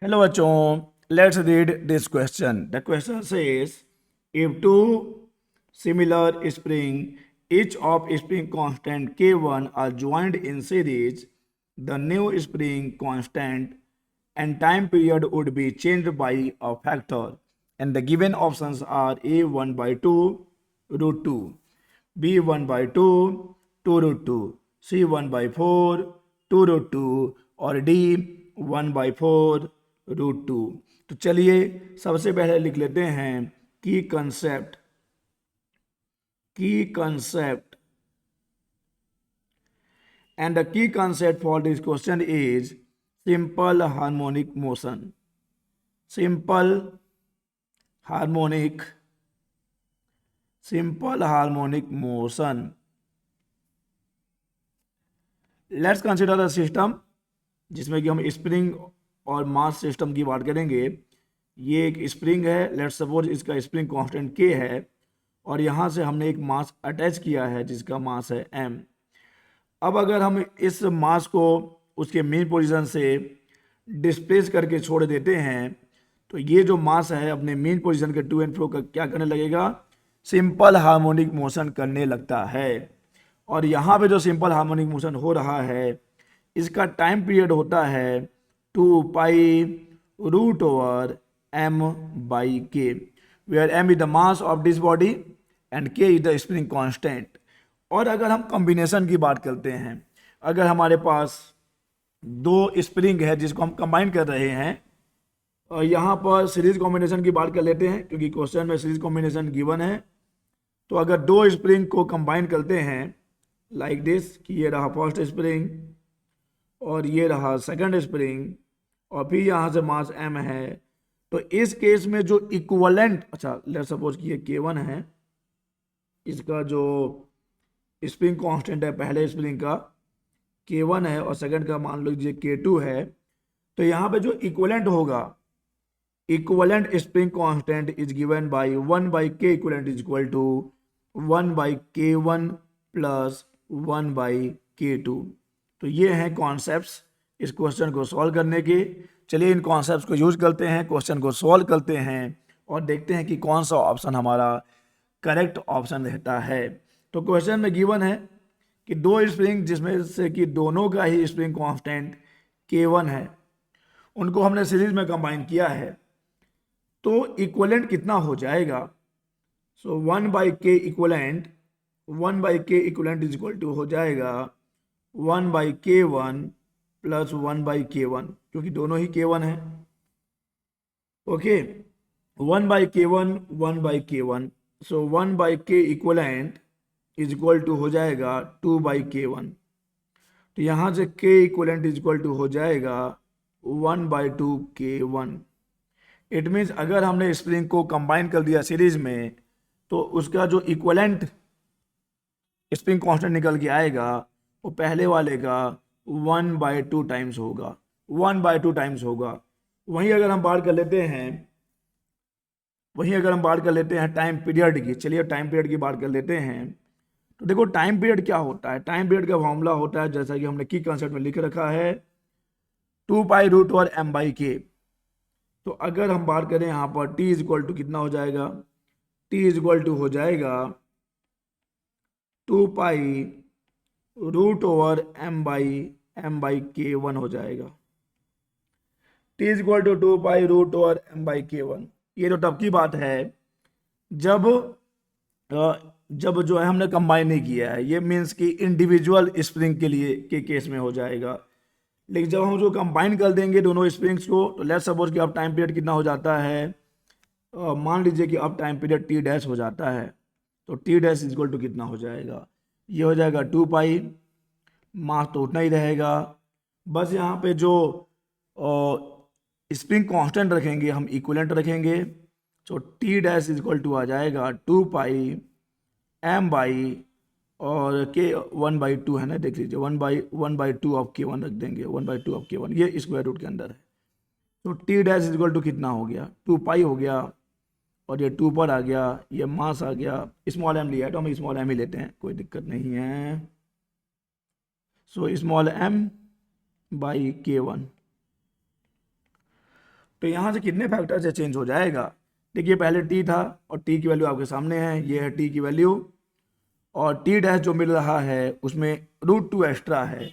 Hello, bachon. Let's read this question. The question says, if two similar spring, each of spring constant K1 are joined in series, the new spring constant and time period would be changed by a factor. And the given options are A 1 by 2 root 2, B 1 by 2 2 root 2, C 1 by 4 2 root 2 और D 1 by 4 root two. तो चलिए सबसे पहले लिख लेते हैं की concept and the key concept for this question is simple harmonic motion. Simple harmonic motion. Let's consider the system जिसमें कि हम स्प्रिंग और मास सिस्टम की बात करेंगे। ये एक स्प्रिंग है, लेट्स सपोज इसका स्प्रिंग कांस्टेंट के है और यहाँ से हमने एक मास अटैच किया है जिसका मास है m। अब अगर हम इस मास को उसके मेन पोजीशन से डिस्प्लेस करके छोड़ देते हैं तो ये जो मास है अपने मेन पोजीशन के टू एंड फ्रो का क्या करने लगेगा, सिंपल हार्मोनिक मोशन करने लगता है। और यहाँ पे जो सिंपल हार्मोनिक मोशन हो रहा है इसका टाइम पीरियड होता है 2 pi root over m by k, where m is the mass of this body and k is the spring constant। और अगर हम कॉम्बिनेशन की बात करते हैं, अगर हमारे पास दो स्प्रिंग है जिसको हम कंबाइन कर रहे हैं और यहाँ पर सीरीज कॉम्बिनेशन की बात कर लेते हैं क्योंकि क्वेश्चन में सीरीज कॉम्बिनेशन गिवन है। तो अगर दो स्प्रिंग को कंबाइन करते हैं लाइक दिस कि ये रहा फर्स्ट स्प्रिंग और ये रहा सेकंड स्प्रिंग और फिर यहाँ से मास m है, तो इस केस में जो इक्विवेलेंट, अच्छा लेट्स सपोज कि ये K1 है, इसका जो स्प्रिंग कांस्टेंट है पहले स्प्रिंग का K1 है और सेकंड का मान लीजिए K2 है। तो यहाँ पे जो इक्विवेलेंट होगा, equivalent spring constant is given by 1 by K equivalent is equal to 1 by K1 plus 1 by K2। तो ये हैं कॉन्सेप्ट्स इस क्वेश्चन को सॉल्व करने के। चलिए इन कॉन्सेप्ट्स को यूज करते हैं, क्वेश्चन को सॉल्व करते हैं और देखते हैं कि कौन सा ऑप्शन हमारा करेक्ट ऑप्शन रहता है। तो क्वेश्चन में गिवन है कि दो स्प्रिंग जिसमें से कि दोनों का ही स्प्रिंग कांस्टेंट K1 है, उनको हमने सीरीज में कंबाइन किया है तो इक्विवेलेंट कितना हो जाएगा। So 1 by K equivalent, 1 by K equivalent is equal to हो जाएगा 1 by K1 plus 1 by K1 क्योंकि दोनों ही K1 है। Okay, 1 by K1 1 by K1, so 1 by K equivalent is equal to हो जाएगा 2 by K1। तो यहाँ से K equivalent is equal to हो जाएगा 1 by 2 K1। इट मीन्स अगर हमने स्प्रिंग को कंबाइन कर दिया सीरीज में तो उसका जो इक्विवेलेंट स्प्रिंग कांस्टेंट निकल के आएगा वो पहले वाले का 1 by 2 टाइम्स होगा, 1 by 2 टाइम्स होगा। वहीं अगर हम बात कर लेते हैं टाइम पीरियड की, चलिए टाइम पीरियड की बात कर लेते हैं। तो देखो टाइम पीरियड क्या होता है, टाइम पीरियड का फॉर्मूला होता है जैसा कि हमने की कंसेप्ट में लिख रखा है 2 pi root over m by k। तो अगर हम बात करें यहाँ पर t इज इक्वल टू कितना हो जाएगा, t इज इक्वल टू हो जाएगा 2 pi root over m by k1 हो जाएगा। t is equal to 2 pi root over m by k1। ये तो तब की बात है जब जो है हमने कंबाइन नहीं किया है, ये मीन्स कि इंडिविजुअल स्प्रिंग के लिए के केस में हो जाएगा। लेकिन जब हम जो कंबाइन कर देंगे दोनों स्प्रिंग्स को तो लेट्स सपोज कि अब टाइम पीरियड कितना हो जाता है, मान लीजिए कि अब टाइम पीरियड टी डैश हो जाता है। तो T dash is equal to कितना हो जाएगा, ये हो जाएगा 2 पाई, मास तो उतना ही रहेगा, बस यहाँ पे जो स्प्रिंग कांस्टेंट रखेंगे हम इक्विवेलेंट रखेंगे। तो T dash is equal to आ जाएगा 2 पाई m बाई और k 1 by 2 है ना, देख लीजिए 1 by 2 ऑफ K1 रख देंगे, 1 by 2 ऑफ K1 ये स्क्वायर रूट के अंदर है। तो T dash is equal to कितना हो गया, 2 पाई हो गया और ये 2 पर आ गया, ये मास आ गया, स्मॉल m लिया है तो हम स्मॉल m ही लेते हैं, कोई दिक्कत नहीं है। So small m by K1। तो यहाँ से कितने फैक्टर से चेंज हो जाएगा। देखिए पहले टी था और टी की वैल्यू आपके सामने है, ये है टी की वैल्यू, और टी डैश जो मिल रहा है उसमें √2 एक्स्ट्रा है,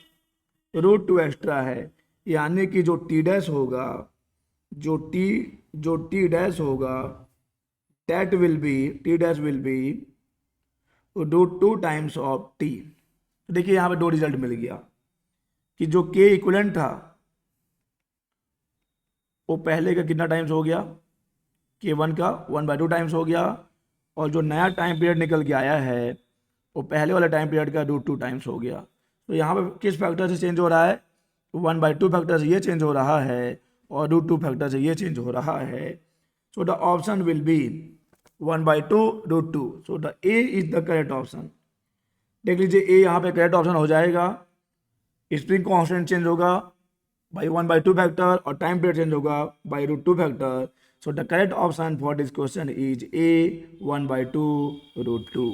√2 एक्स्ट्रा है, यानी कि जो टी डैश होगा, जो टी डैश होगा, that will be, T dash will be √2 times of T. देखिए यहाँ पे दो रिजल्ट मिल गया कि जो के इक्विवेलेंट था वो पहले का कितना टाइम्स हो गया, K1 का 1/2 टाइम्स हो गया, और जो नया टाइम पीरियड निकल के आया है वो पहले वाले टाइम पीरियड का √2 टाइम्स हो गया। तो यहाँ पे किस फैक्टर से चेंज हो रहा है, 1/2 फैक्टर से ये चेंज हो रहा है और √2 फैक्टर से ये चेंज हो रहा है। So the option will be 1/2 √2। So the A is the correct option. देख लीजिए ए यहाँ पे करेक्ट ऑप्शन हो जाएगा। स्प्रिंग कॉन्स्टेंट चेंज होगा बाई 1/2 फैक्टर और टाइम पीरियड चेंज होगा by √2 factor. So the correct option for this question is A 1/2 √2.